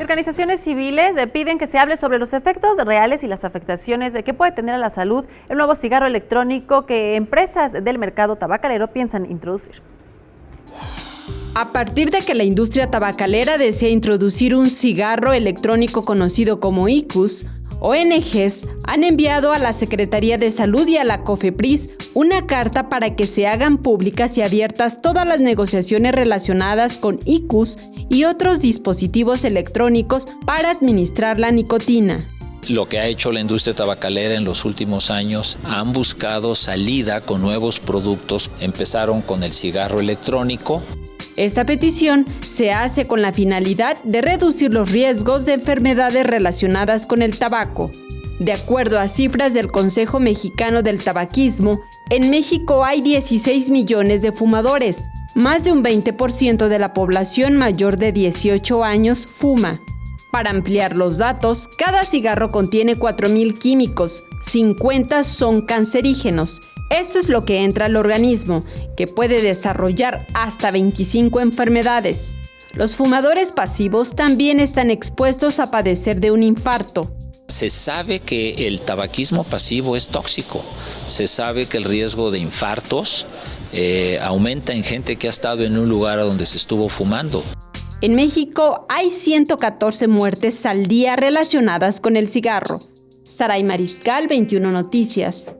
Y organizaciones civiles piden que se hable sobre los efectos reales y las afectaciones que puede tener a la salud el nuevo cigarro electrónico que empresas del mercado tabacalero piensan introducir. A partir de que la industria tabacalera desea introducir un cigarro electrónico conocido como IQOS, ONGs han enviado a la Secretaría de Salud y a la COFEPRIS una carta para que se hagan públicas y abiertas todas las negociaciones relacionadas con IQOS y otros dispositivos electrónicos para administrar la nicotina. Lo que ha hecho la industria tabacalera en los últimos años, han buscado salida con nuevos productos. Empezaron con el cigarro electrónico. Esta petición se hace con la finalidad de reducir los riesgos de enfermedades relacionadas con el tabaco. De acuerdo a cifras del Consejo Mexicano del Tabaquismo, en México hay 16 millones de fumadores. Más de un 20% de la población mayor de 18 años fuma. Para ampliar los datos, cada cigarro contiene 4.000 químicos, 50 son cancerígenos. Esto es lo que entra al organismo, que puede desarrollar hasta 25 enfermedades. Los fumadores pasivos también están expuestos a padecer de un infarto. Se sabe que el tabaquismo pasivo es tóxico. Se sabe que el riesgo de infartos aumenta en gente que ha estado en un lugar donde se estuvo fumando. En México hay 114 muertes al día relacionadas con el cigarro. Saray Mariscal, 21 Noticias.